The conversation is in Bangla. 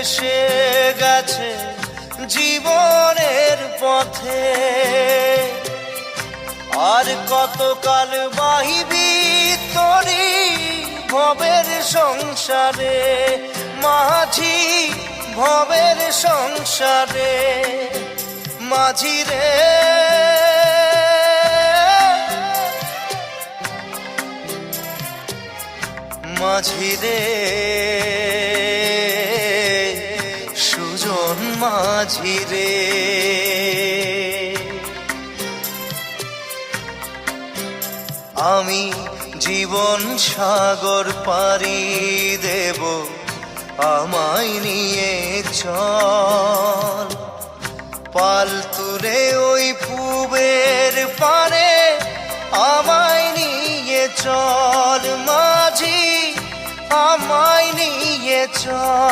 এসে গেছে জীবনের পথে, আর কতকাল বাহিবি তোরি ভবের সংসারে, মাঝি ভবের সংসারে। মাঝি রে মাঝি রে সুজন মাঝি রে। আমি জীবন সাগর পাড়ি দেব, আমায় নিয়ে চল পাল তুলে ওই পুবের পারে, আমায় নিয়ে চল মাঝি, আমায় নিয়ে চল।